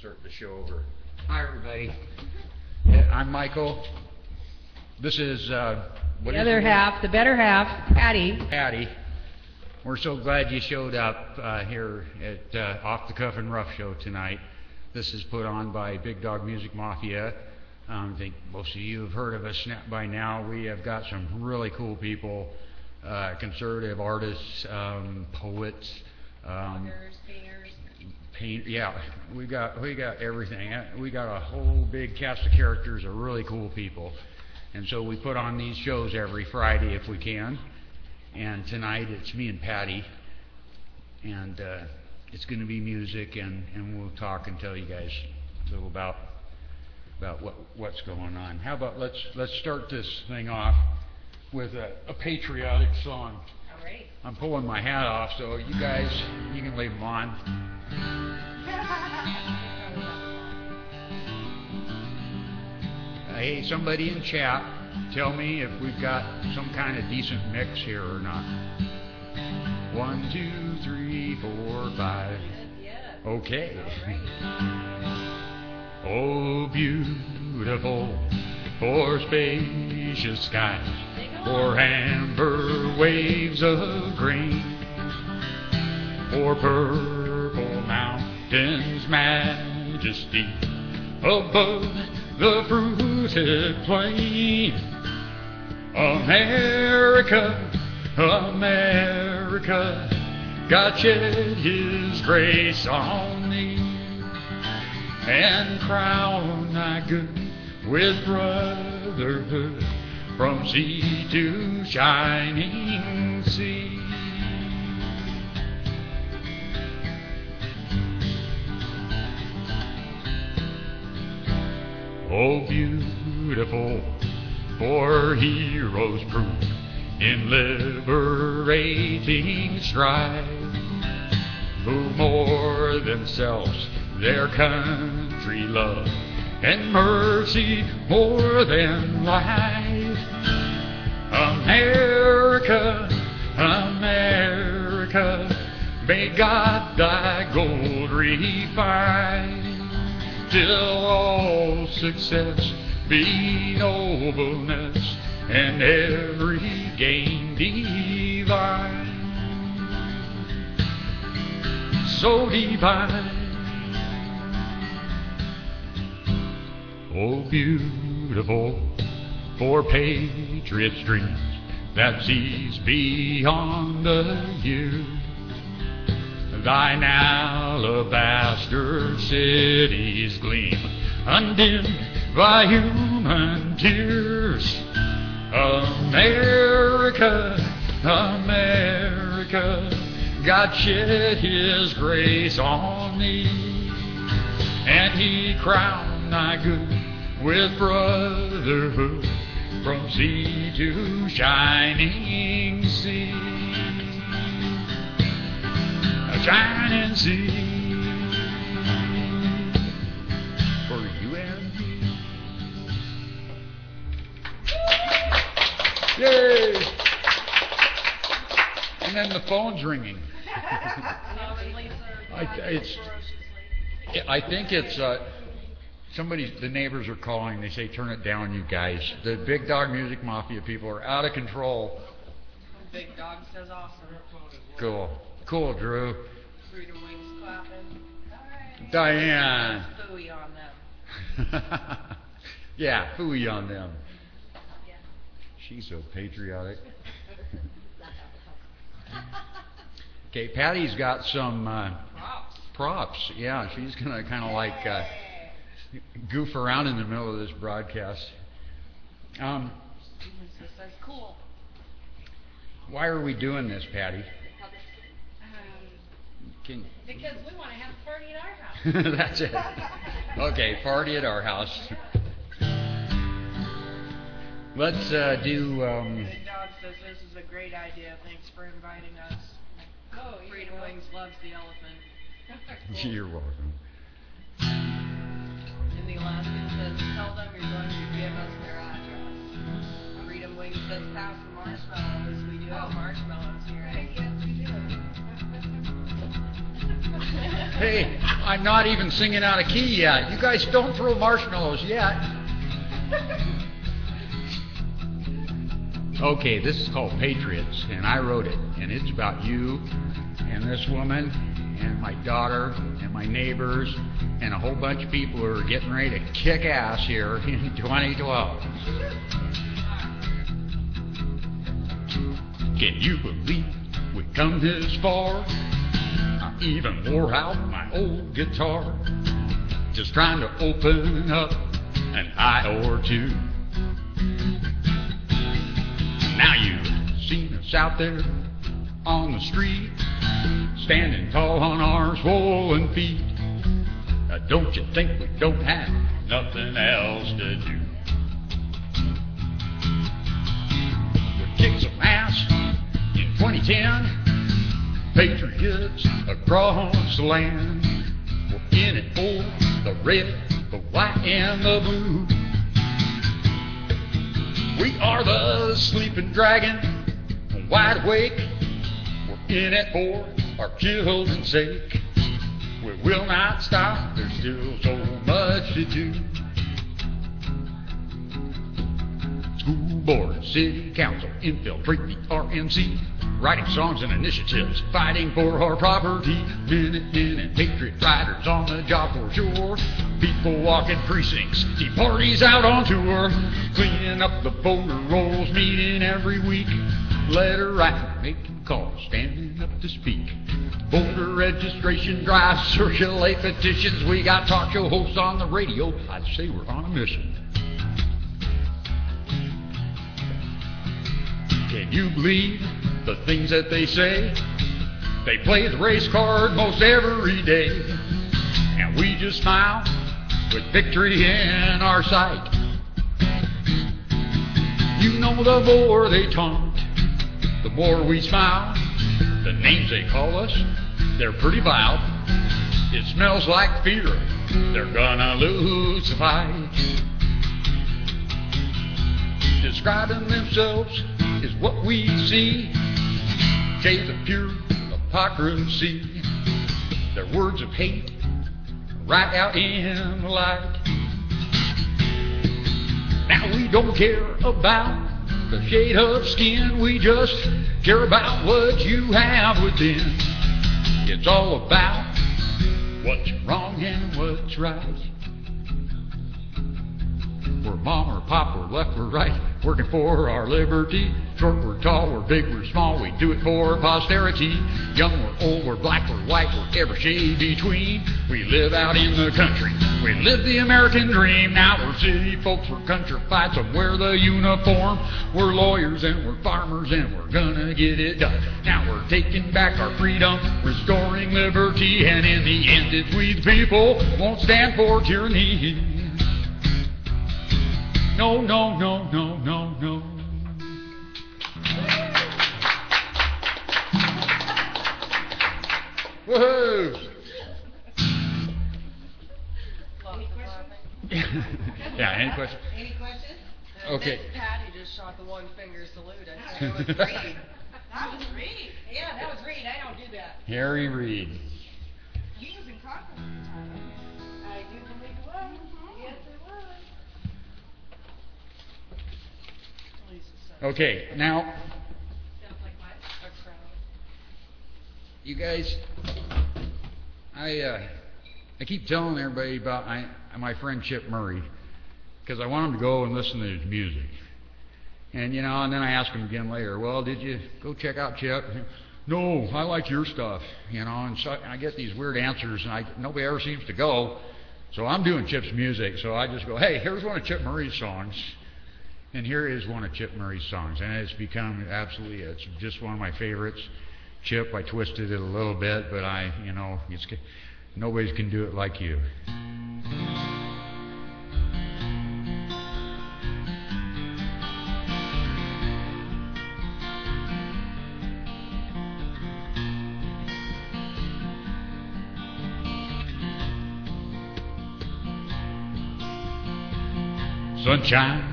Start the show over. Hi, everybody. I'm Michael. This is the other half, the better half, Patty. Patty. We're so glad you showed up here at Off the Cuff and Ruff show tonight. This is put on by BigDawg Music Mafia. I think most of you have heard of us by now. We have got some really cool people, conservative artists, poets, paint. Yeah, we got everything. We got a whole big cast of characters of really cool people, and so we put on these shows every Friday if we can. And tonight it's me and Patty, and it's going to be music, and we'll talk and tell you guys a little about what's going on. How about let's start this thing off with a patriotic song. All right. I'm pulling my hat off, so you guys, you can leave them on. Hey, somebody in chat, tell me if we've got some kind of decent mix here or not. 1, 2, 3, 4, 5. Okay. Oh, beautiful, for spacious skies, for amber waves of grain, for purple mountains' majesty above the fruited plain. America, America, God shed His grace on thee, and crown thy good with brotherhood from sea to shining sea. Oh, beautiful, for heroes prove in liberating strife, who more than selves their country love, and mercy more than life. America, America, may God thy gold refine, till all success be nobleness, and every gain divine. So divine. Oh, beautiful, for patriots' dreams that sees beyond the years, thine alabaster cities gleam, undimmed by human tears. America, America, God shed His grace on thee, and He crowned thy good with brotherhood from sea to shining sea. A shining sea for you and me. Yay! And then the phone's ringing. I think it's the neighbors are calling. They say, turn it down, you guys. The BigDawg Music Mafia people are out of control. BigDawg says awesome. Cool, Drew. Freedom Wings clapping. Right. Diane. Phooey on them. Yeah, phooey on them. Yeah. She's so patriotic. Okay, Patty's got some props. Yeah, she's going to kind of like goof around in the middle of this broadcast. Cool. Why are we doing this, Patty? Because we want to have a party at our house. That's it. Okay, party at our house. Let's do... BigDawg says this is a great idea. Thanks for inviting us. Oh, Freedom Wings loves the elephant. You're welcome. And the Alaskan says, tell them you're going to give us their address. Freedom Wings says, pass the marshmallows. We do have marshmallows here. Yes, we do. Hey, I'm not even singing out of key yet. You guys don't throw marshmallows yet. Okay, this is called Patriots, and I wrote it, and it's about you and this woman and my daughter and my neighbors and a whole bunch of people who are getting ready to kick ass here in 2012. Can you believe we come this far? I even wore out my old guitar, just trying to open up an eye or two. Now you've seen us out there on the street, standing tall on our swollen feet. Don't you think we don't have nothing else to do? We kicked some ass in 2010, patriots across the land. We're in it for the red, the white, and the blue. We are the sleeping dragon, wide awake. We're in it for our children's sake. We will not stop, there's still so much to do. School board, city council, infiltrate the RNC, writing songs and initiatives, fighting for our property. Minutemen and patriot riders on the job for sure. People walking precincts, tea parties out on tour, cleaning up the voter rolls, meeting every week. Letter writing, making calls, standing up to speak. Voter registration drives, circulate petitions. We got talk show hosts on the radio. I'd say we're on a mission. Can you believe the things that they say? They play the race card most every day, and we just smile with victory in our sight. You know, the more they taunt, the more we smile. The names they call us, they're pretty vile. It smells like fear, they're gonna lose the fight. Describing themselves is what we see, shades of pure hypocrisy. Their words of hate right out in the light. Now we don't care about the shade of skin, we just care about what you have within. It's all about what's wrong and what's right. We're mom or pop, we're left or right, working for our liberty. Short, we're tall, we're big, we're small, we do it for posterity. Young, we're old, we're black, we're white, we're every shade between. We live out in the country, we live the American dream. Now we're city folks, we're countrified, some wear the uniform. We're lawyers and we're farmers and we're gonna get it done. Now we're taking back our freedom, restoring liberty, and in the end it's we the people won't stand for tyranny. No, no, no, no, no, no. Woohoo! Any questions? Yeah, any questions? Any questions? Okay. Patty just shot the one finger salute. I think that was Reed. That was Reed. Yeah, that was Reed. I don't do that. Harry Reid. He was in Congress at the time. I do believe it was. Yes, it was. Okay, now, Sounds like my crowd. you guys, I keep telling everybody about my friend Chip Murray, because I want him to go and listen to his music. And, you know, and then I ask him again later, well, did you go check out Chip? No, I like your stuff, you know, and so I get these weird answers, and nobody ever seems to go. So I'm doing Chip's music, so I just go, hey, here's one of Chip Murray's songs. And here is one of Chip Murray's songs, and it's become absolutely, it's just one of my favorites. Chip, I twisted it a little bit, but nobody can do it like you. Sunshine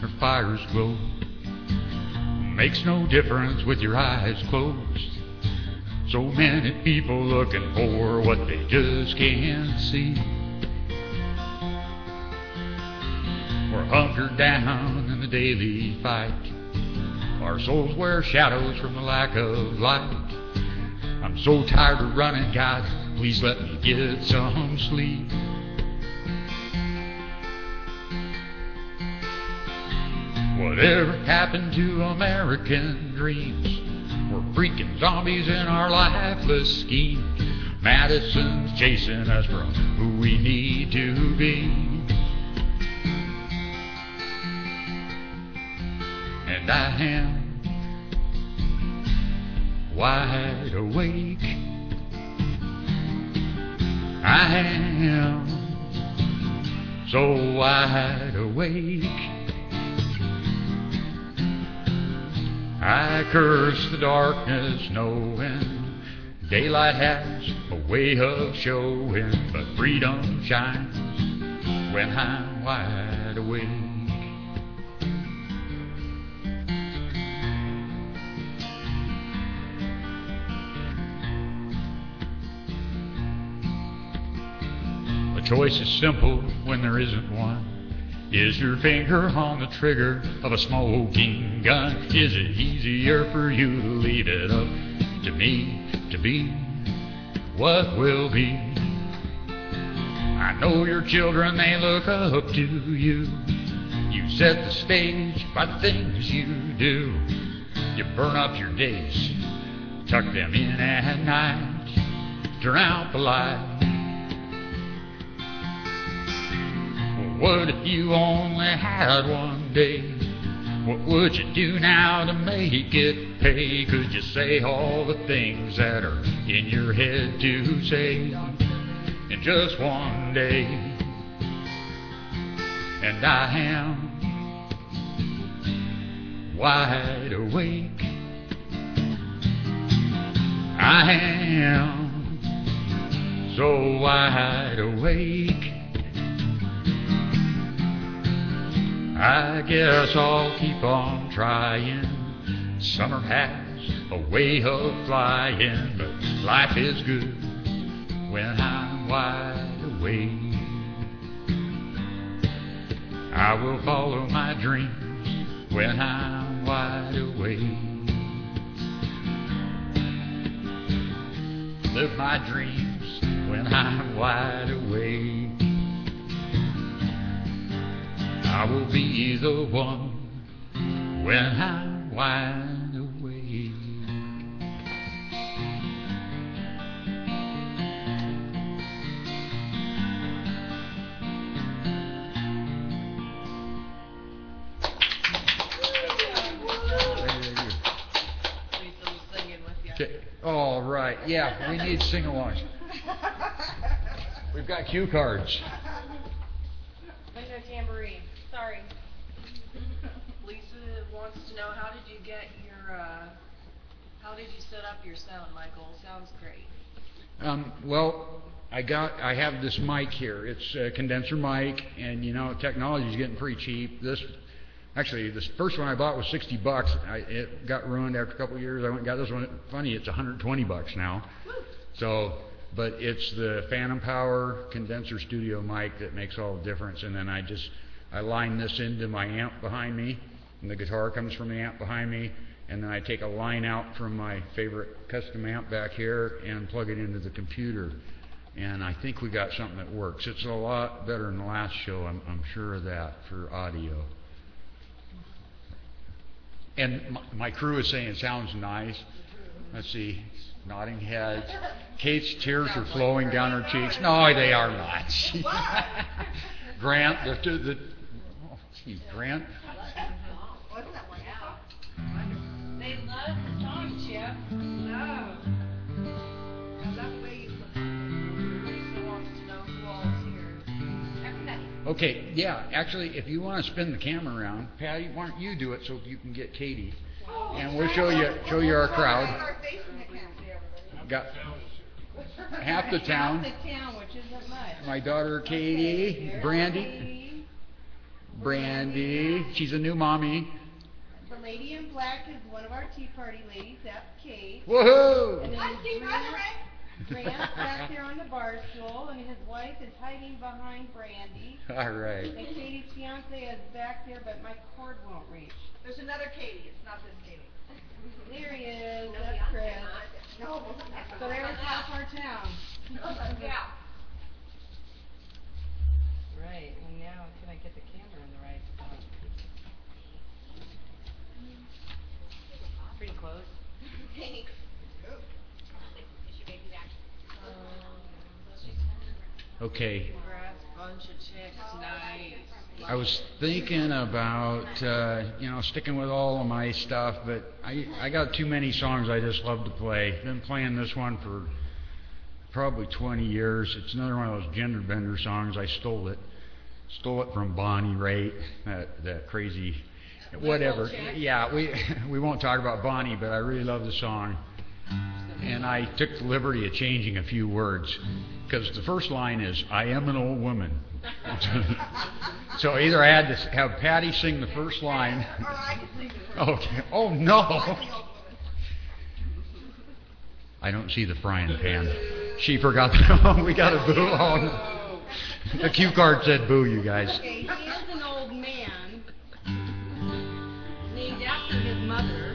or fire's glow makes no difference with your eyes closed. So many people looking for what they just can't see. We're hunkered down in the daily fight. Our souls wear shadows from the lack of light. I'm so tired of running, God, please let me get some sleep. Whatever happened to American dreams? We're freaking zombies in our lifeless schemes. Madison's chasing us from who we need to be. And I am wide awake. I am so wide awake. I curse the darkness knowing daylight has a way of showing, but freedom shines when I'm wide awake. The choice is simple when there isn't one. Is your finger on the trigger of a smoking gun? Is it easier for you to leave it up to me to be what will be? I know your children, they look up to you. You set the stage by the things you do. You burn up your days, tuck them in at night, turn out the light. What if you only had one day? What would you do now to make it pay? Could you say all the things that are in your head to say in just one day? And I am wide awake. I am so wide awake. I guess I'll keep on trying. Summer has a way of flying, but life is good when I'm wide awake. I will follow my dreams when I'm wide awake. Live my dreams when I'm wide awake. I will be the one when I'm wide awake. Lisa's singing with you. Okay. All right. Yeah, we need sing-alongs. We've got cue cards. Window tambourine. Sorry. Lisa wants to know, how did you get your, how did you set up your sound, Michael? Sounds great. Well, I have this mic here. It's a condenser mic, and you know, technology's getting pretty cheap. This first one I bought was $60. It got ruined after a couple of years. I went and got this one. Funny, it's $120 now. So, but it's the Phantom Power condenser studio mic that makes all the difference. And then I line this into my amp behind me, and the guitar comes from the amp behind me, and then I take a line out from my favorite custom amp back here and plug it into the computer. And I think we got something that works. It's a lot better than the last show, I'm sure of that, for audio. And my crew is saying it sounds nice. Let's see, nodding heads. Kate's tears are flowing down her cheeks. No, they are not. Grant, Grant. They love the song, Chip. No. Is that the way you Lisa wants to know who all is here? Everybody. Okay, yeah, actually, if you want to spin the camera around, Patty, why don't you do it so you can get Katie? And we'll show you our crowd. Got half the town. Which isn't much. My daughter Katie, Brandy, she's a new mommy. lady in black is one of our Tea Party ladies. That's Kate. Woohoo! And then Grant's back there on the bar stool, and his wife is hiding behind Brandy. All right. And Katie's fiance is back there, but my cord won't reach. There's another Katie. It's not this Katie. There he is. That's Chris. No. So there's half our town. Yeah. Right, and now can I get the camera in the right spot? Pretty close. Thanks. Okay. Congrats, bunch of chicks, nice. I was thinking about, sticking with all of my stuff, but I got too many songs I just love to play. Been playing this one for probably 20 years. It's another one of those gender bender songs. I stole it from Bonnie Raitt, that crazy, whatever. Yeah, we won't talk about Bonnie, but I really love the song. And I took the liberty of changing a few words, because the first line is, I am an old woman. So either I had to have Patty sing the first line. Or I can sing the first. Okay. Oh, no. I don't see the frying pan. She forgot. We got a boo. Oh, no. The cue card said boo, you guys. Okay, he is an old man named after his mother.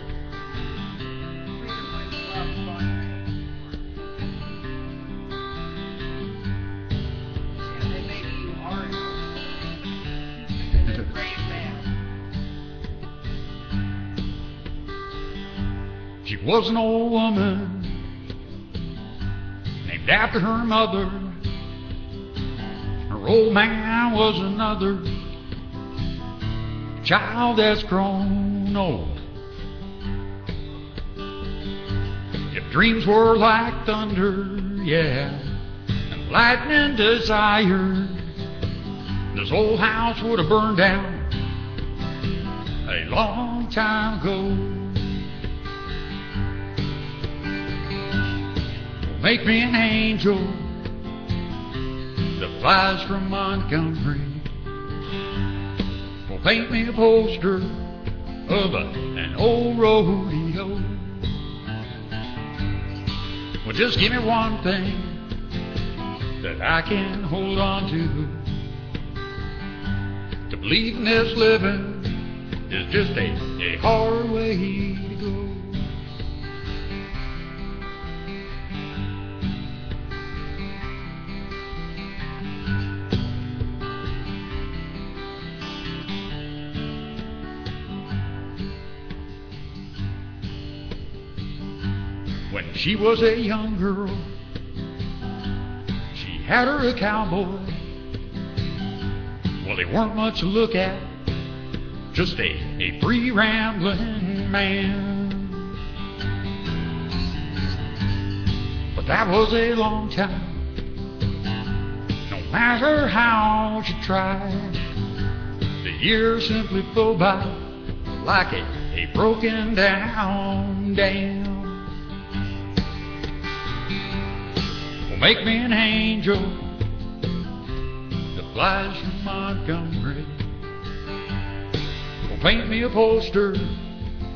And maybe you are a great man. She was an old woman named after her mother. Her old man was another child that's grown old. If dreams were like thunder, yeah, and lightning desired, this old house would have burned down a long time ago. Make me an angel that flies from Montgomery. Well, paint me a poster of an old rodeo. Well, just give me one thing that I can hold on to believe in this living is just a hard way to go. When she was a young girl, she had her a cowboy. Well, he weren't much to look at, just a free rambling man. But that was a long time. No matter how she tried, the years simply flew by like a broken down dam. Make me an angel that flies from Montgomery. Well, paint me a poster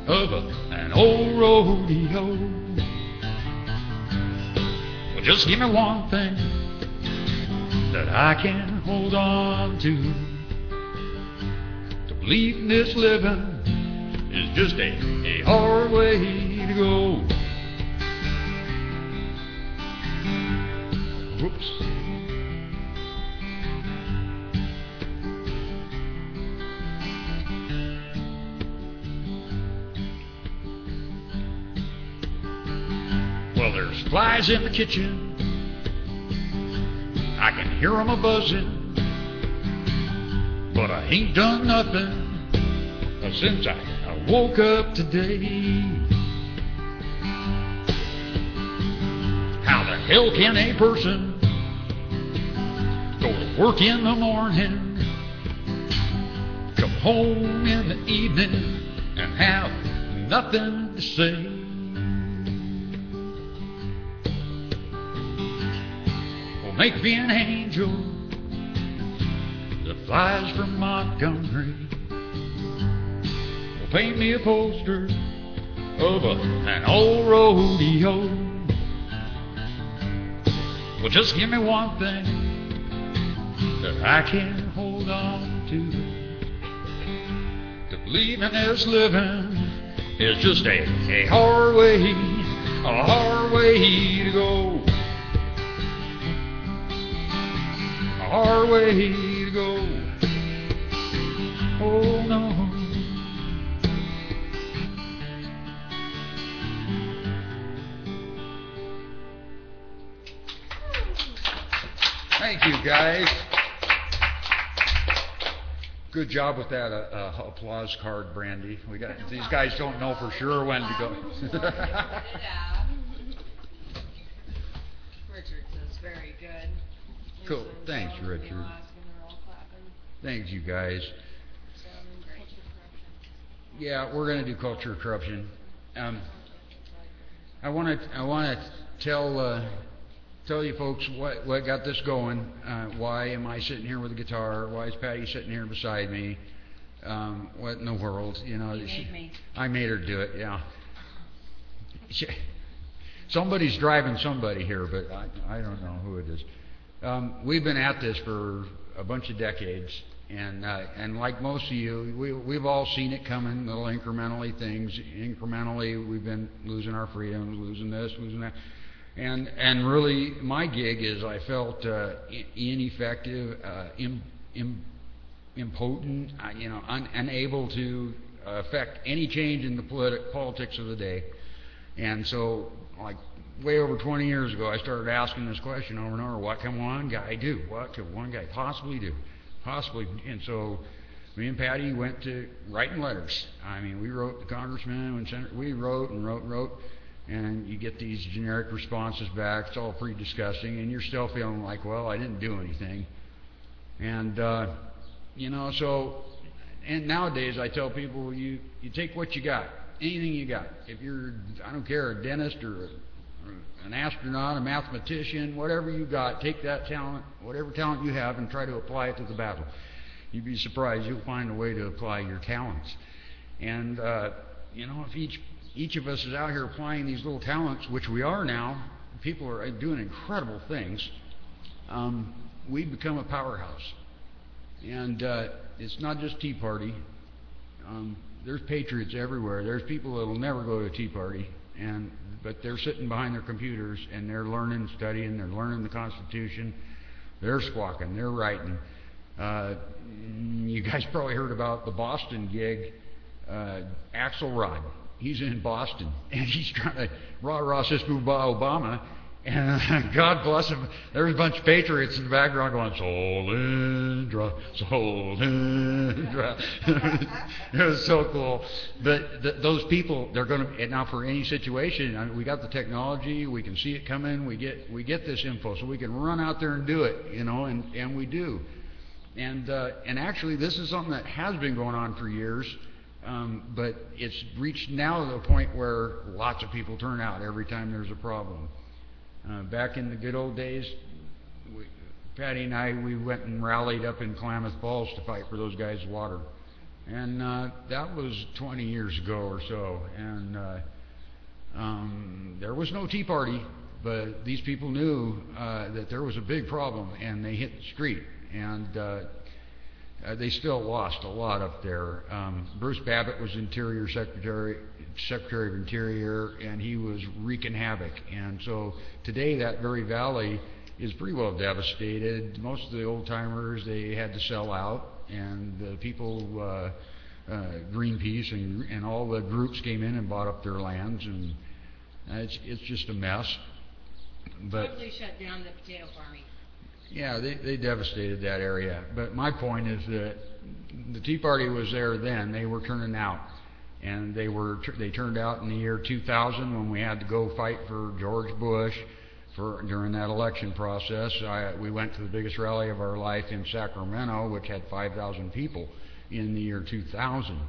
of an old rodeo. Well, just give me one thing that I can hold on to believe in this living is just a hard way to go. Whoops. Well, there's flies in the kitchen. I can hear 'em a-buzzing. But I ain't done nothing since I woke up today. How the hell can a person go to work in the morning, come home in the evening, and have nothing to say? Well, make me an angel that flies from Montgomery. Well, paint me a poster of an old rodeo. Well, just give me one thing that I can hold on to. To believe in this living is just a hard way to go. A hard way to go. Oh no. Thank you, guys. Good job with that applause card, Brandy. We got these guys don't know for sure when to go. Richard says very good. Cool. Lisa and Thanks, Sean and Richard. Neil asking, they're all clapping. Thanks, you guys. Sounding great. Yeah, we're going to do culture corruption. I want to tell you folks what got this going. Why am I sitting here with a guitar? Why is Patty sitting here beside me? What in the world? You know, You made me. I made her do it. Yeah. Somebody's driving somebody here, but I don't know who it is. We've been at this for a bunch of decades, and like most of you, we've all seen it coming. Little incrementally things. Incrementally, we've been losing our freedoms, losing this, losing that. And really, my gig is I felt ineffective, impotent, unable to affect any change in the politics of the day. And so, like way over 20 years ago, I started asking this question over and over: what can one guy do? What could one guy possibly do? Possibly. And so, me and Patty went to writing letters. I mean, we wrote the congressman and senator. We wrote and wrote and wrote. And you get these generic responses back. It's all pretty disgusting, and you're still feeling like, well, I didn't do anything. And so, and nowadays I tell people, you take what you got, anything you got. If you're, I don't care, a dentist or an astronaut, a mathematician, whatever you got, take that talent, whatever talent you have, and try to apply it to the battle. You'd be surprised. You'll find a way to apply your talents. And if each of us is out here applying these little talents, which we are now, people are doing incredible things, we become a powerhouse. And it's not just Tea Party. There's patriots everywhere. There's people that will never go to a Tea Party, but they're sitting behind their computers, and they're learning, studying, they're learning the Constitution, they're squawking, they're writing. You guys probably heard about the Boston gig, Axelrod. He's in Boston, and he's trying to rah-rah Sister Obama, and God bless him, there's a bunch of patriots in the background going, Solindra, Solindra. It was so cool. But those people, they're going to, now for any situation, we got the technology, we can see it coming, we get this info, so we can run out there and do it, and we do. And actually, this is something that has been going on for years. But it's reached now to the point where lots of people turn out every time there's a problem. Back in the good old days, Patty and I, we went and rallied up in Klamath Falls to fight for those guys' water. And that was 20 years ago or so. And there was no Tea Party, but these people knew that there was a big problem, and they hit the street. And they still lost a lot up there. Bruce Babbitt was Secretary of Interior, and he was wreaking havoc. And so today that very valley is pretty well devastated. Most of the old-timers, they had to sell out, and the people, Greenpeace and all the groups came in and bought up their lands, and it's just a mess. But Totally shut down the potato farming. yeah, they devastated that area. But my point is that the Tea Party was there then. They were turning out. And they turned out in the year 2000 when we had to go fight for George Bush during that election process. We went to the biggest rally of our life in Sacramento, which had 5,000 people in the year 2000. It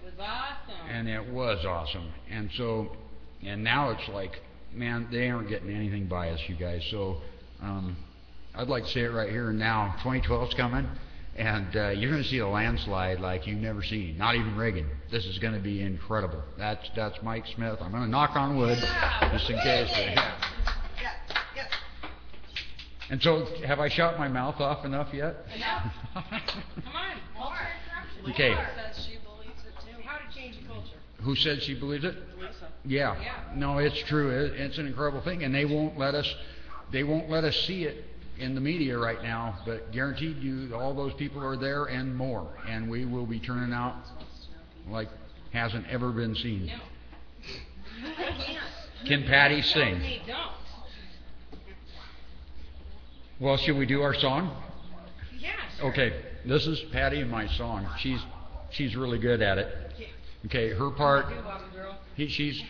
was awesome. And it was awesome. And so, and now it's like, man, they aren't getting anything by us, you guys. So I'd like to say it right here and now. 2012's coming, And you're going to see a landslide like you've never seen. Not even Reagan. This is going to be incredible. That's Mike Smith. I'm going to knock on wood just in case. And so, have I shot my mouth off enough yet? Come on, more. Okay. Says she believes it too. How to change the culture. Who said she believes it? Lisa. Yeah. Yeah. No, it's true. It's an incredible thing, and they won't let us see it in the media right now. But guaranteed you, all those people are there and more, and we will be turning out like hasn't ever been seen. Can Patty sing? Well, should we do our song? Yeah, sure. Okay, this is Patty and my song. She's really good at it. Okay, her part. She's.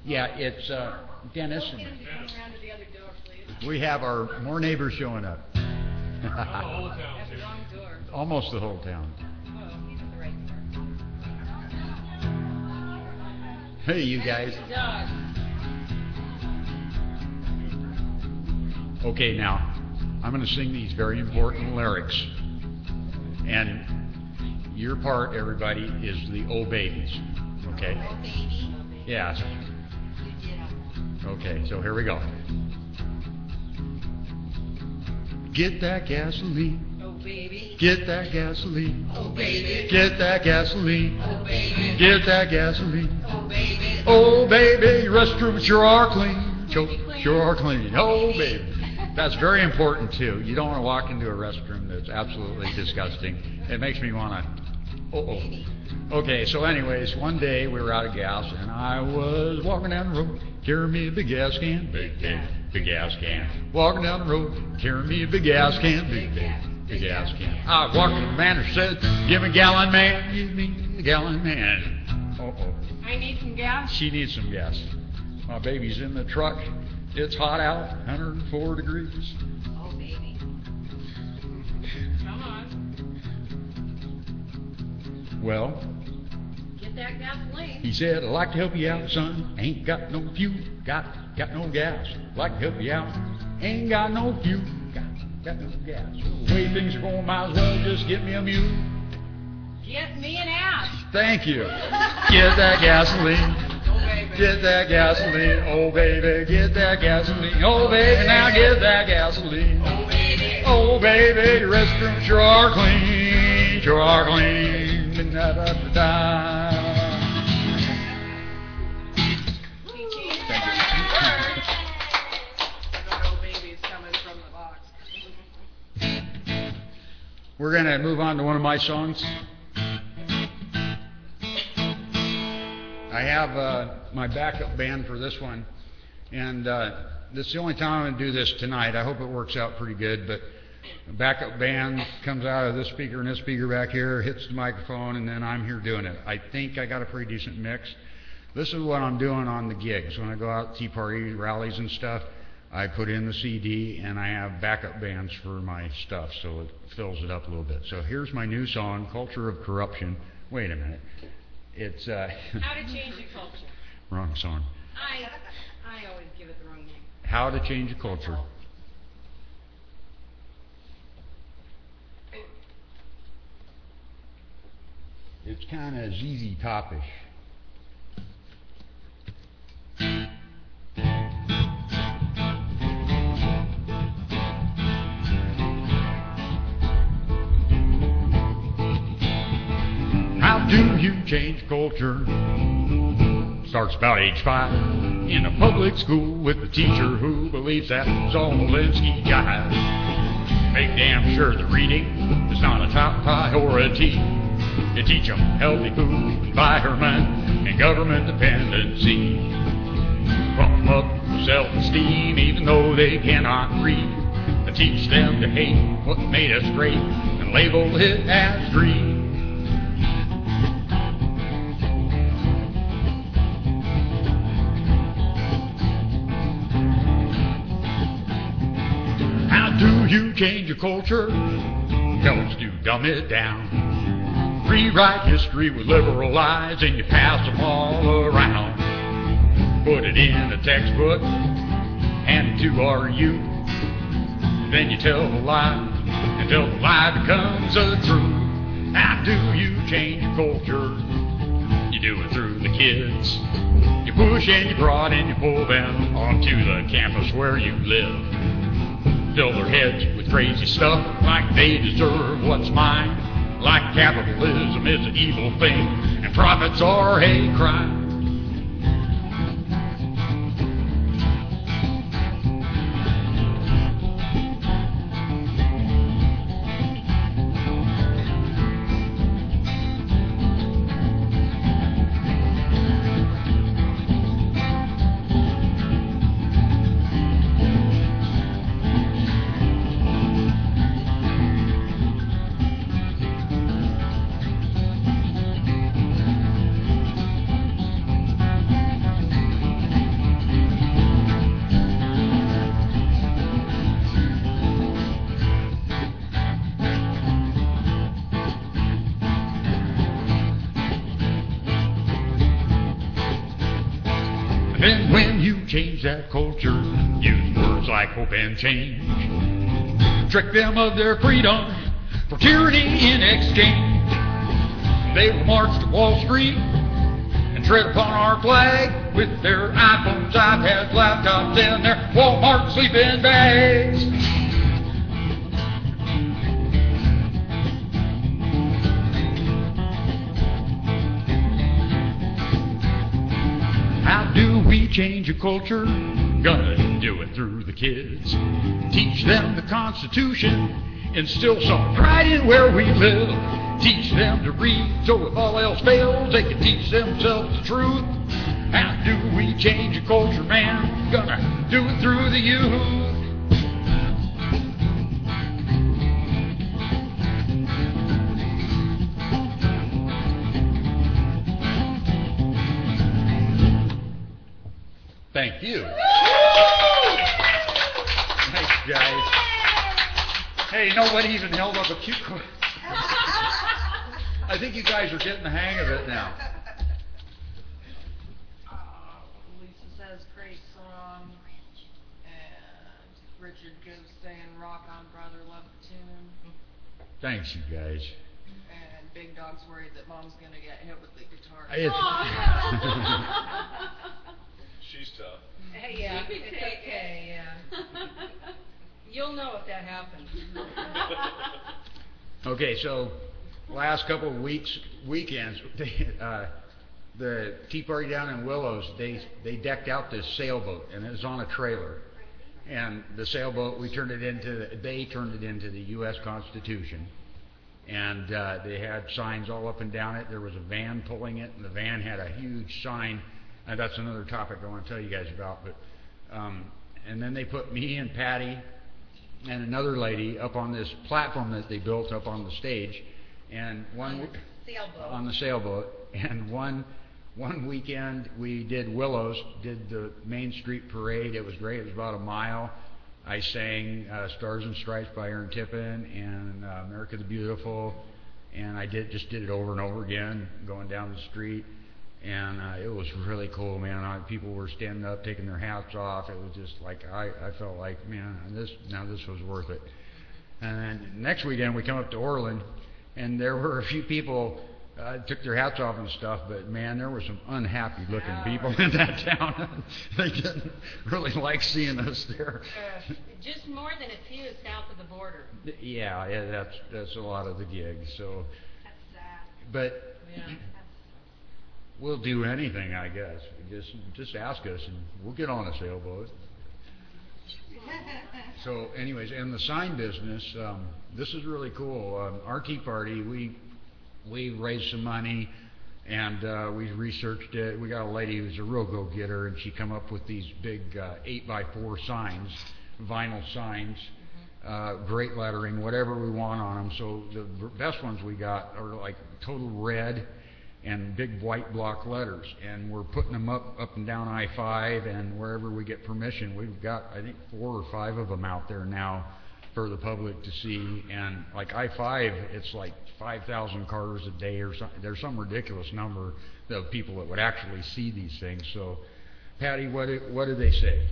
Yeah, it's Dennis. And we have our more neighbors showing up. Almost the whole town. Hey, you guys. Okay, now, I'm going to sing these very important lyrics. And your part, everybody, is the "Oh Babies." Okay? Oh, baby. Yeah. Okay, so here we go. Get that gasoline. Oh, baby. Get that gasoline. Oh, baby. Get that gasoline. Oh, baby. Get that gasoline. Oh, baby. Oh, baby, restrooms sure are clean. Sure are clean. Oh, baby. That's very important, too. You don't want to walk into a restroom that's absolutely disgusting. It makes me want to... Okay, so anyways, one day we were out of gas, and I was walking down the road, carrying me a big gas can, big gas can. Walking down the road, carrying me a big gas can, big gas can. I walked to the man and said, "Give me a gallon, man, give me a gallon, man." I need some gas. She needs some gas. My baby's in the truck. It's hot out, 104 degrees. Oh, baby. Come on. Well, Get that gasoline. he said, "I'd like to help you out, son. Ain't got no fuel, got no gas. Like to help you out. Ain't got no fuel, got no gas. Well, the way things are going, might as well just get me a mule." Get me an ass. Thank you. Get that gasoline. Get that gasoline. Oh, baby, get that gasoline. Oh, baby, now get that gasoline. Oh, baby. Oh, baby, the restrooms sure are clean. Sure are clean. Da-da-da-da. We're going to move on to one of my songs. I have my backup band for this one, and this is the only time I'm going to do this tonight. I hope it works out pretty good, but the backup band comes out of this speaker and this speaker back here, hits the microphone, and then I'm here doing it. I think I got a pretty decent mix. This is what I'm doing on the gigs. When I go out to tea party rallies and stuff, I put in the CD, and I have backup bands for my stuff, so it fills it up a little bit. So here's my new song, Culture of Corruption. Wait a minute. It's How to change a culture. wrong song. I always give it the wrong name. How to Change a Culture. It's kind of ZZ Topish. How do you change culture? Starts about age 5 in a public school with a teacher who believes that Zolinsky jive. Make damn sure the reading is not a top priority. You teach them healthy food, environment, and government dependency. Pump up self-esteem even though they cannot read. Teach them to hate what made us great and label it as greed. How do you change a culture? Helps to dumb it down. Rewrite history with liberal lies and you pass them all around. Put it in a textbook, hand it to our youth. then you tell the lie until the lie becomes the truth. How do you change your culture? You do it through the kids. You push and you prod and you pull them onto the campus where you live. Fill their heads with crazy stuff like they deserve what's mine. Like capitalism is an evil thing and profits are a crime. And when you change that culture, use words like hope and change. Trick them of their freedom for tyranny in exchange. They will march to Wall Street and tread upon our flag with their iPhones, iPads, laptops, and their Walmart sleeping bags. How do we change a culture? Gonna do it through the kids. Teach them the Constitution, instill some pride in where we live. Teach them to read, so if all else fails, they can teach themselves the truth. How do we change a culture, man? Gonna do it through the youth. Thank you. Thanks, guys. Hey, nobody even held up a cue card. I think you guys are getting the hang of it now. Lisa says great song, and Richard goes saying rock on brother, love the tune, Thanks, you guys. and BigDawg's worried that mom's gonna get hit with the guitar. She's tough. Hey, yeah, it's okay, yeah. You'll know if that happens. Okay, so last couple of weekends, the Tea Party down in Willows, they decked out this sailboat, and it was on a trailer. And the sailboat, they turned it into the U.S. Constitution. And they had signs all up and down it. There was a van pulling it, and the van had a huge sign. And that's another topic I want to tell you guys about. But and then they put me and Patty and another lady up on this platform that they built up on the stage, and on the sailboat. And one weekend we did Willows, did the Main Street Parade. It was great. It was about a mile. I sang Stars and Stripes by Aaron Tippin and America the Beautiful, and I just did it over and over again, going down the street. And it was really cool, man. People were standing up, taking their hats off. It was just like, I felt like, man, this was worth it. And then next weekend we come up to Orland, and there were a few people took their hats off and stuff, but man, there were some unhappy looking people in that town. They didn't really like seeing us there. Just more than a few south of the border. Yeah, that's a lot of the gigs. So, That's sad. but. Yeah. We'll do anything, I guess. Just ask us, and we'll get on a sailboat. So, anyways, and the sign business, this is really cool. Our Tea Party, we raised some money, and we researched it. We got a lady who's a real go-getter, and she come up with these big 8x4 signs, vinyl signs, great lettering, whatever we want on them. So the best ones we got are like total red and big white block letters, and we're putting them up and down I-5 and wherever we get permission. We've got, I think, 4 or 5 of them out there now for the public to see. And like I-5, it's like 5,000 cars a day or something. There's some ridiculous number of people that would actually see these things. So, Patty, what do they say?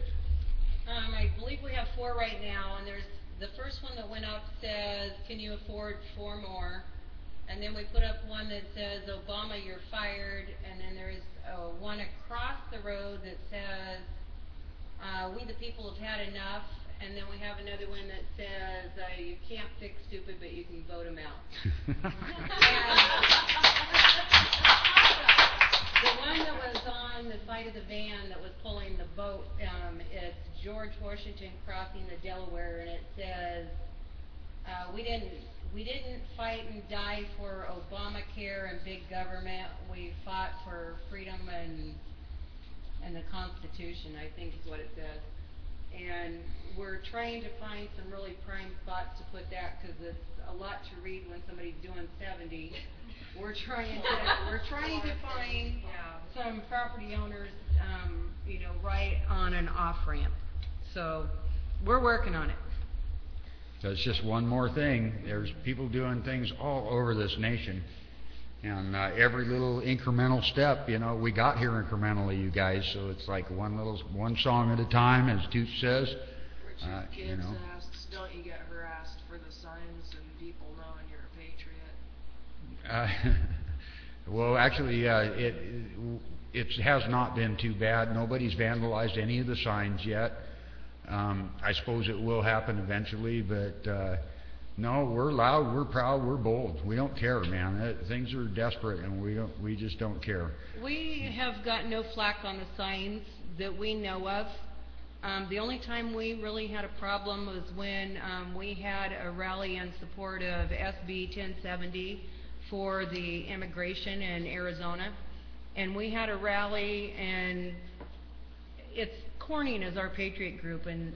I believe we have 4 right now, and the first one that went up says, can you afford 4 more? And then we put up one that says, Obama, you're fired. And then there's one across the road that says, we the people have had enough. And then we have another one that says, you can't fix stupid, but you can vote them out. The one that was on the side of the van that was pulling the boat, it's George Washington crossing the Delaware, and it says, we didn't fight and die for Obamacare and big government. We fought for freedom and the Constitution, I think is what it says. And we're trying to find some really prime spots to put that, because it's a lot to read when somebody's doing 70. We're trying to find some property owners, right on an off ramp. So we're working on it. That's just one more thing. There's people doing things all over this nation, and every little incremental step. We got here incrementally, you guys. So it's like one song at a time, as Toots says. Richard Gibbs asks, don't you get harassed for the signs and people knowing you're a patriot? Well, actually, it has not been too bad. Nobody's vandalized any of the signs yet. I suppose it will happen eventually, but no, we're loud, we're proud, we're bold. We don't care, man. Things are desperate, and we just don't care. We have got no flack on the signs that we know of. The only time we really had a problem was when we had a rally in support of SB 1070 for the immigration in Arizona. And we had a rally, and it's Corning is our patriot group, and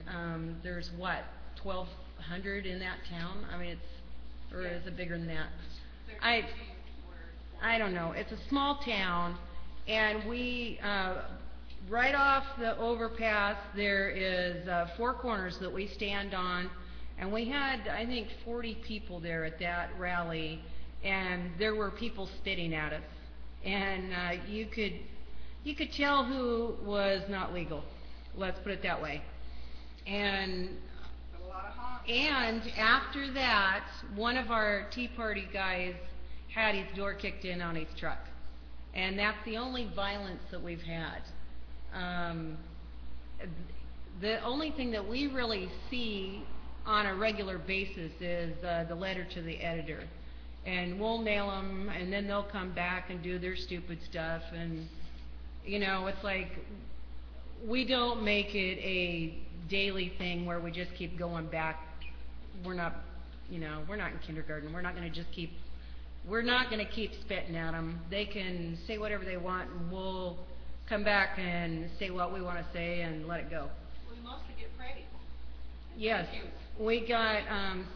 there's 1,200 in that town. I mean, is it bigger than that? I don't know. It's a small town, and we right off the overpass there is 4 corners that we stand on, and we had, I think, 40 people there at that rally, and there were people spitting at us, and you could tell who was not legal. Let's put it that way. And after that, one of our Tea Party guys had his door kicked in on his truck. And that's the only violence that we've had. The only thing that we really see on a regular basis is the letter to the editor. And we'll mail them, and then they'll come back and do their stupid stuff. And, it's like, we don't make it a daily thing where we just keep going back. We're not in kindergarten. We're not going to keep spitting at them. They can say whatever they want, and we'll come back and say what we want to say and let it go. We mostly get prayed. Yes. We got,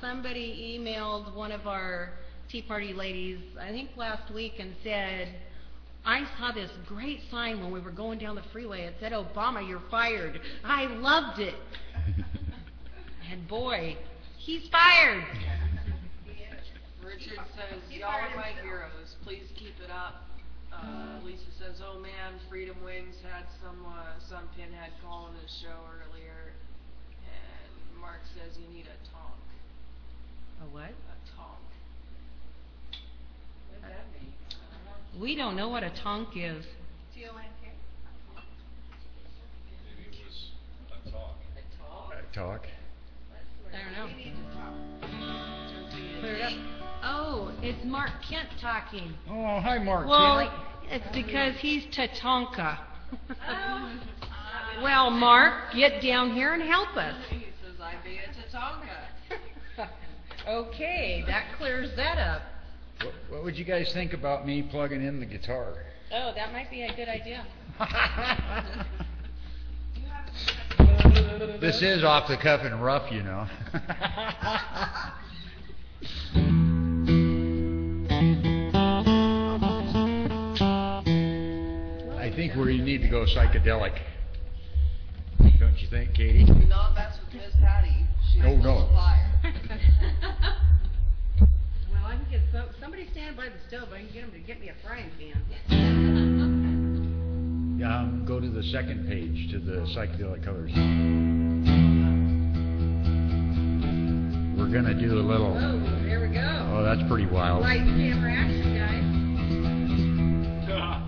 somebody emailed one of our Tea Party ladies, I think last week, and said, I saw this great sign when we were going down the freeway. It said, Obama, you're fired. I loved it. And boy, he's fired. Richard says, y'all are my heroes. Please keep it up. Lisa says, oh man, Freedom Wings had some pinhead calling his show earlier. And Mark says you need a tonk. A what? A tonk. What does that mean? We don't know what a tonk is. T-O-N-K. Maybe it was a talk. Talk. I don't know. We need to talk. Clear it up. Oh, it's Mark Kent talking. Oh, hi, Mark. Well, Kent. it's because he's Tatonka. Well, Mark, get down here and help us. He says, I be a Tatonka. Okay, that clears that up. What would you guys think about me plugging in the guitar? Oh, that might be a good idea. This is off the cuff and rough, I think we need to go psychedelic. Don't you think, Katie? Do not mess with Miss Hattie. She's No. full of fire. Well, I can get somebody stand by the stove. I can get them to get me a frying pan. Go to the second page, to the psychedelic colors. we're gonna do a little. Oh, there we go. Oh, that's pretty wild. Light camera action, guys.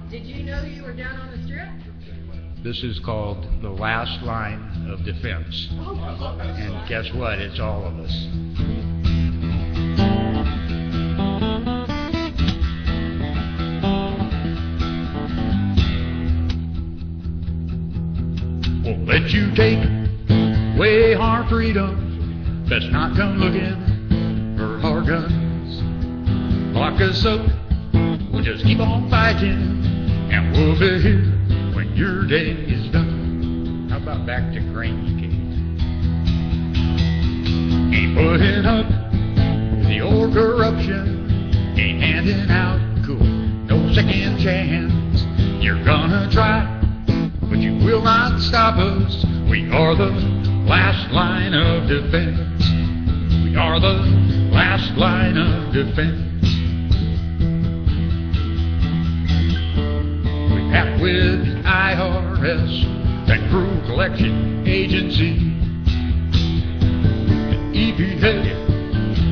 Did you know you were down on the strip? This is called the last line of defense. And guess what? It's all of us. Won't let you take away our freedom. Best not come looking for our guns. Lock us up, we'll just keep on fighting, and we'll be here when your day is done. How about back to grainy cake? Ain't putting up with your corruption, ain't handing out cool, no second chance. You're gonna try, but you will not stop us. We are the last line of defense. We are the last line of defense. We act with the IRS, that cruel collection agency. The EPA,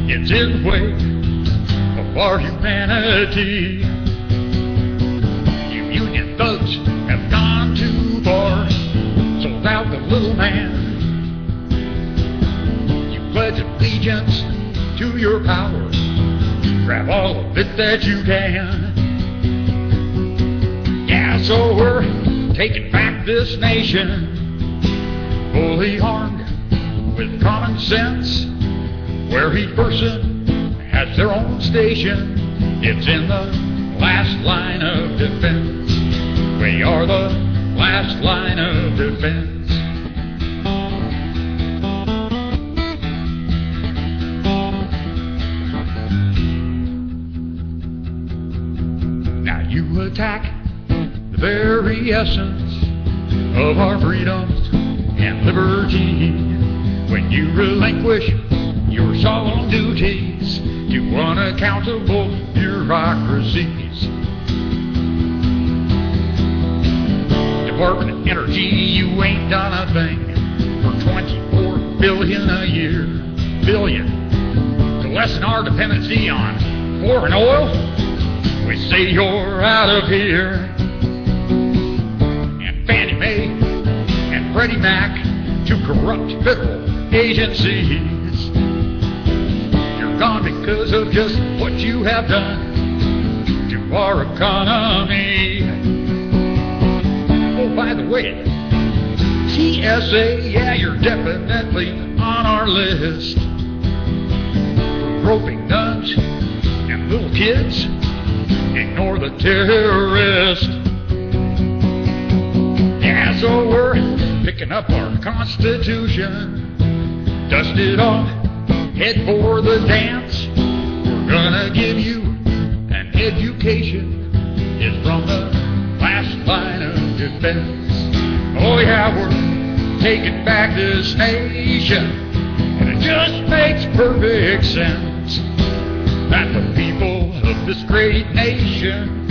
it's in the way of our humanity. You union thugs have gone too far, sold out the little man. You pledge allegiance to your power, grab all of it that you can. Yeah, so we're taking back this nation, fully armed with common sense, where each person has their own station. It's in the last line of defense. We are the last line of defense. Now you attack the very essence of our freedoms and liberty when you relinquish your solemn duties to unaccountable bureaucracies. Department of Energy, you ain't done a thing for $24 billion a year. Billion. To lessen our dependency on foreign oil, we say you're out of here. And Fannie Mae and Freddie Mac, two corrupt federal agencies. You're gone because of just what you have done to our economy. Oh, by the way, TSA, yeah, you're definitely on our list. Groping nuns and little kids, ignore the terrorist. Yeah, so we're picking up our Constitution, dust it off, head for the dance. We're gonna give you an education. It's from the last line of defense. Oh yeah, we're taking back this nation, and it just makes perfect sense that the people of this great nation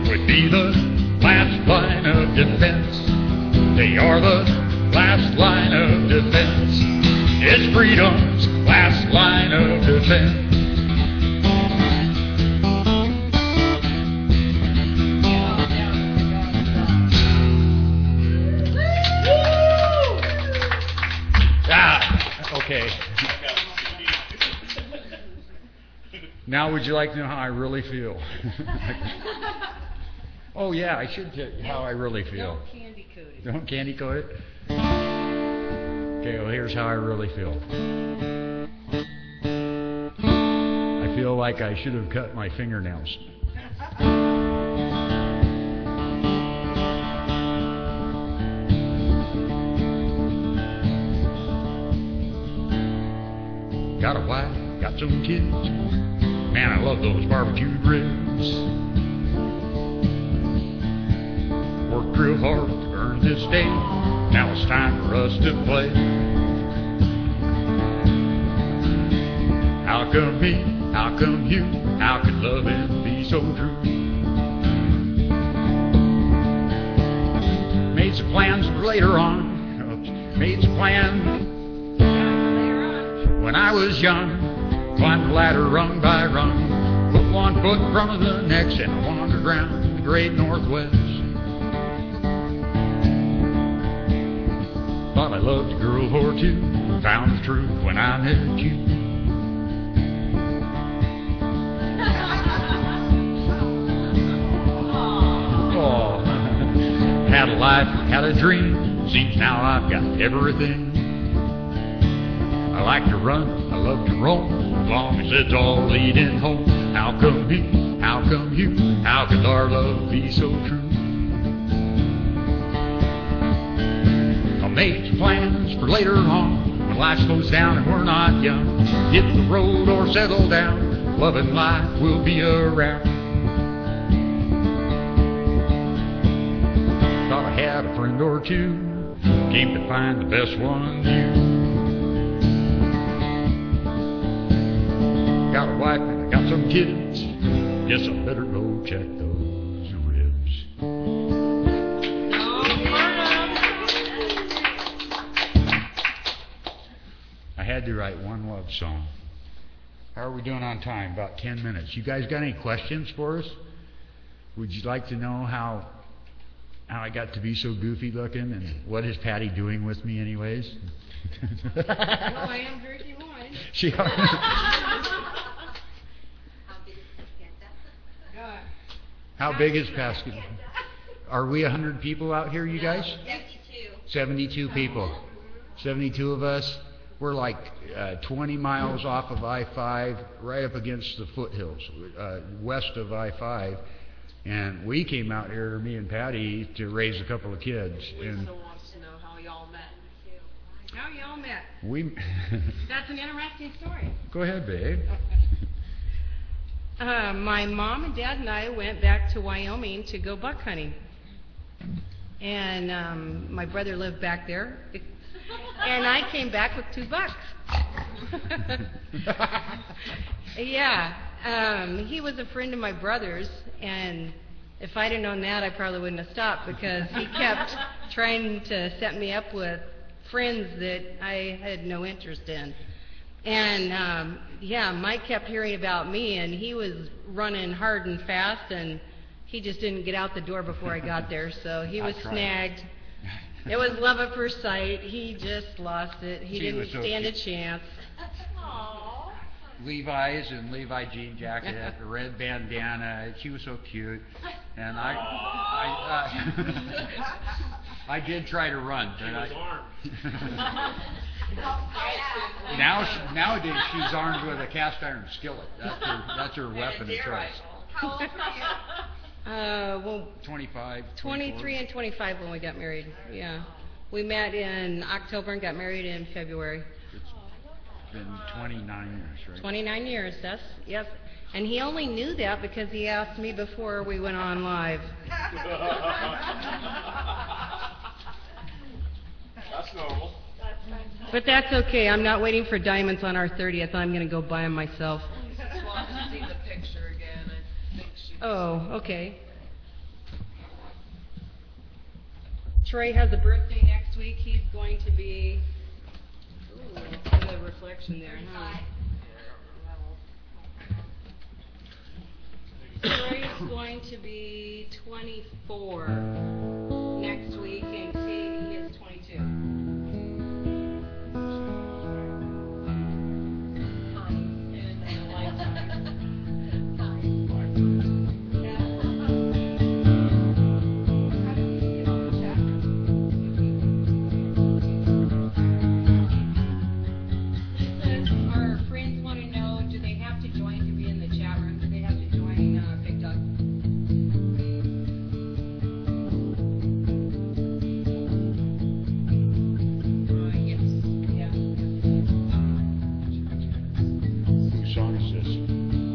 would be the last line of defense. They are the last line of defense. It's freedom's last line of defense. Okay. Now would you like to know how I really feel? Oh yeah, I should tell you how I really feel. Don't candy coat it. Don't candy coat it? Okay, well here's how I really feel. I feel like I should have cut my fingernails. Got a wife, got some kids. Man, I love those barbecued ribs. Worked real hard to earn this day. Now it's time for us to play. How come me? How come you? How could loving be so true? Made some plans for later on. Made some plans when I was young. Climb the ladder rung by rung, put one foot in front of the next, and I wandered around the great Northwest. Thought I loved a girl or two, found the truth when I met you. Oh, had a life, had a dream, seems now I've got everything. I like to run, I love to roll, as long as it's all leading home. How come me, how come you, how could our love be so true? I'll make some plans for later on, when life slows down and we're not young. Hit the road or settle down, love and life will be around. Thought I had a friend or two, came to find the best one, you. Got a wife and I got some kids, guess I better go check those ribs. I had to write one love song. How are we doing on time? About 10 minutes. You guys got any questions for us? Would you like to know how I got to be so goofy looking, and what is Patty doing with me anyways? Well, I am drinking wine. She are. How big is Pascal? Are we 100 people out here, you guys? 72 people. 72 of us. We're like 20 miles off of I-5, right up against the foothills, west of I-5. And we came out here, me and Patty, to raise a couple of kids. Lisa wants to know how y'all met. How y'all met? We. That's an interesting story. Go ahead, babe. My mom and dad and I went back to Wyoming to go buck hunting. And my brother lived back there. And I came back with 2 bucks. Yeah. He was a friend of my brother's, and if I'd have known that, I probably wouldn't have stopped, because he kept trying to set me up with friends that I had no interest in. And yeah, Mike kept hearing about me, and he was running hard and fast, and he just didn't get out the door before I got there, so he was snagged. It was love at first sight. He just lost it. He didn't stand a chance. Levi's and Levi jean jacket, a red bandana. She was so cute, and I did try to run, but nowadays she's armed with a cast iron skillet. That's her weapon of choice. How old are you? Well, 25, 23 and 25 when we got married. Yeah, we met in October and got married in February. It's been 29 years, right? 29 years, yes. And he only knew that because he asked me before we went on live. That's normal. But that's okay. I'm not waiting for diamonds on our 30th. I'm going to go buy them myself. Lisa wants to see the picture again. I think she. Oh, okay. Troy has a birthday next week. He's going to be... Ooh, look at the reflection there, huh? Troy's going to be 24 next week, and Katie is 22. Our friends want to know, do they have to join to be in the chat room? Do they have to join BigDawg? Yes. Yeah. Whose song is this?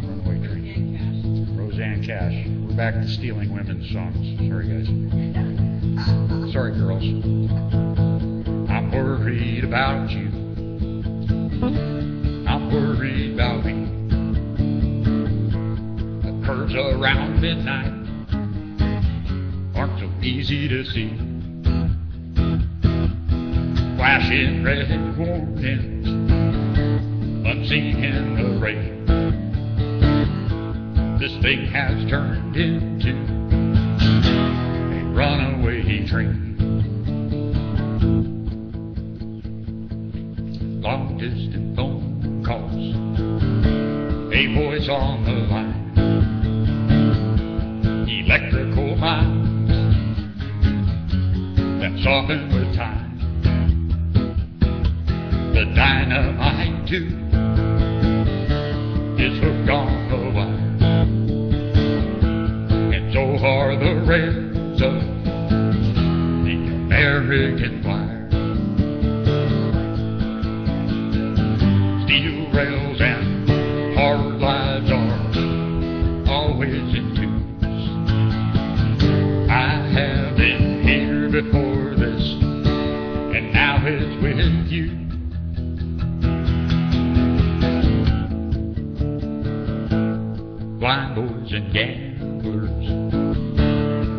Runaway Train. And Cash. Roseanne Cash. We're back to stealing women's songs. Sorry, guys. Sorry, girls. I'm worried about you. I'm worried about me. The curves around midnight aren't so easy to see. Flashing red warnings, unseen in the the rail. This thing has turned into a runaway train. Long distance phone calls, a voice on the line, electrical minds that soften with time. The dynamite too is hooked on the wire, and so are the rails of the American flyer. Steel rails and hard lives are always in twos. I have been here before this, and now it's with you. Blind boys and gamblers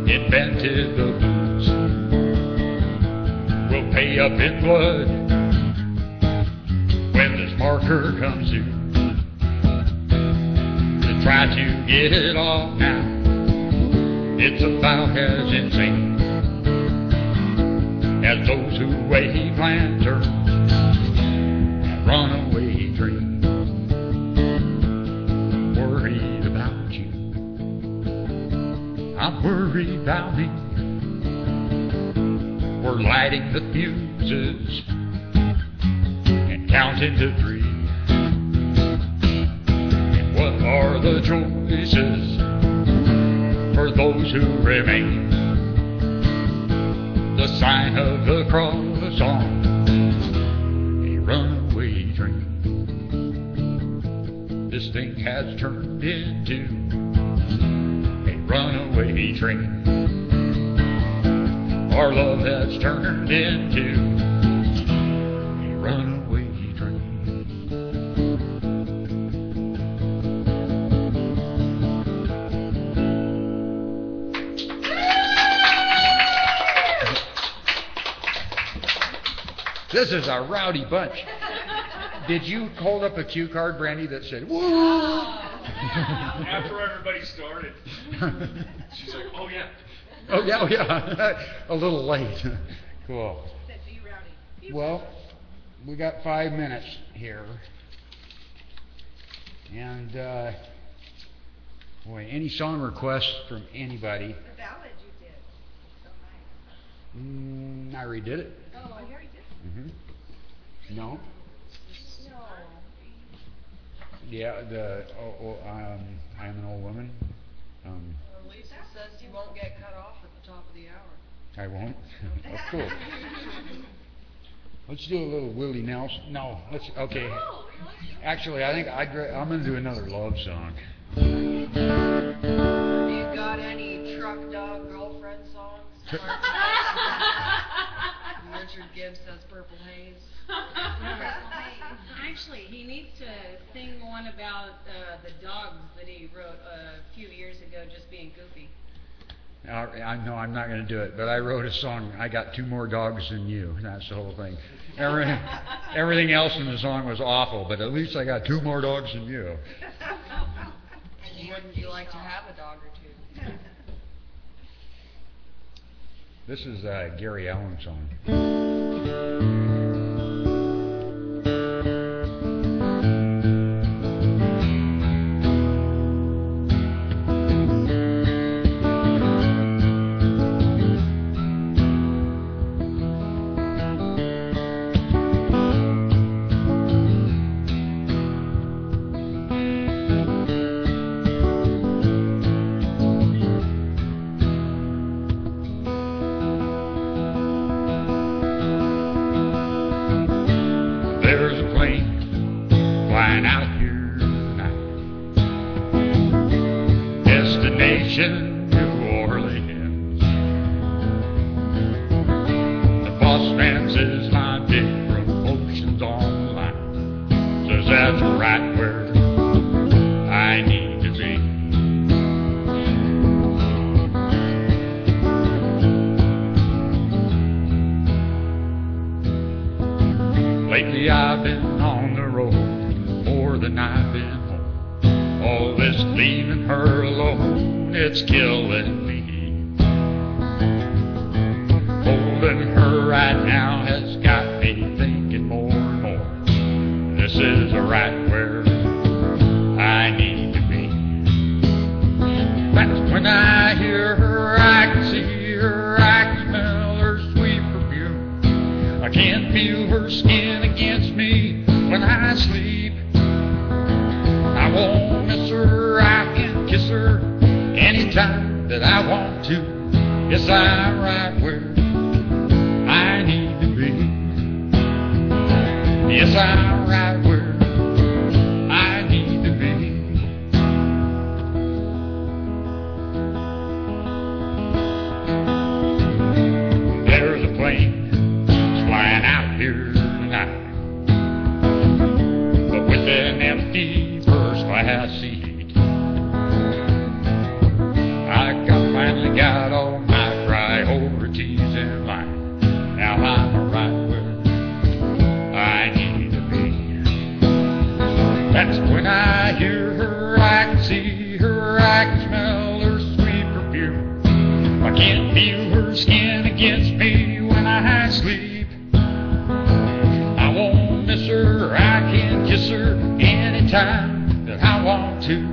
invented the blues. We'll pay up in blood when this marker comes due. To try to get it off now, it's about as insane as those who wave lanterns and runaway trains. Worried about you, I'm worried about me. We're lighting the fuses and counting to three. And what are the choices for those who remain? The sign of the cross on a runaway train. This thing has turned into a runaway train. Our love has turned into a runaway train. This is a rowdy bunch. Did you hold up a cue card, Brandy, that said, woo? After everybody started, she's like, oh yeah. Oh, yeah, oh, yeah. A little late. Cool. Well, we got 5 minutes here. And, boy, any song requests from anybody? The ballad you did. So nice. I redid it. Oh, you already did? Mm-hmm. No? No. Yeah, I am an old woman. Lisa says you won't get cut off at the top of the hour. I won't. Oh, cool. Let's do a little Willie Nelson. No, let's. Okay. Actually, I think I'm going to do another love song. You got any truck dog girlfriend songs? Richard Gibbs says Purple Haze. Actually, he needs to sing one about the dogs that he wrote a few years ago, just being goofy. I know I'm not going to do it, but I wrote a song, I Got Two More Dogs Than You. That's the whole thing. Everything else in the song was awful, but at least I got two more dogs than you. Wouldn't you like to have a dog or two? This is a Gary Allen song. New Orleans. The boss man says my big promotion's online. Says that's right where I need to be. Lately I've been on the road more than I've been her alone, it's killing me. Holding her right now has got me thinking more and more. This is right where I need to be. That's when I hear her, I can see her, I can smell her sweet perfume. I can feel her skin against me when I sleep. I won't miss her, I can kiss her anytime that I want to. Yes, I'm right where I need to be. Yes, I'm right where I need to be. There's a plane flying out of here tonight, but with an empty first class seat. Finally got all my priorities in line. Now I'm right where I need to be. That's when I hear her, I can see her, I can smell her sweet perfume. I can feel her skin against me when I sleep. I won't miss her, I can kiss her anytime that I want to.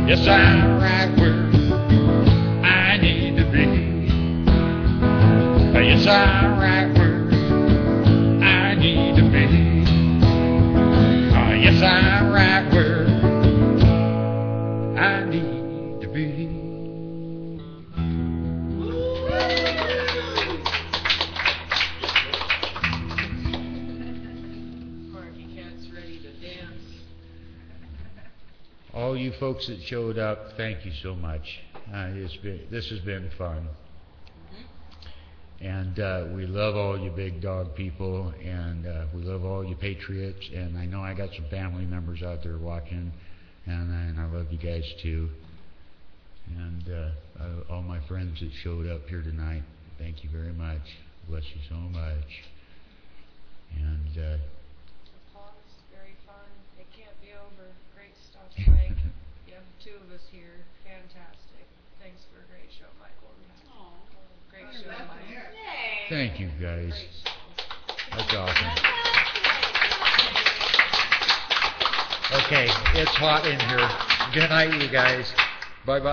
Yes, I'm right where I need to be. Yes, I'm right where I need to be. Yes, I'm right where I need to be. Marky Cat's ready to dance. All you folks that showed up, thank you so much. This has been fun. And we love all you BigDawg people, and we love all you patriots, and I know I got some family members out there watching, and I love you guys too. And all my friends that showed up here tonight, thank you very much. Bless you so much. And The pause, very fun. It can't be over. Great stuff, Mike. You have two of us here. Fantastic. Thanks for a great show, Michael. Great show, Mike. thank you guys. Great show. That's awesome. Okay, it's hot in here. Good night, you guys. Bye-bye.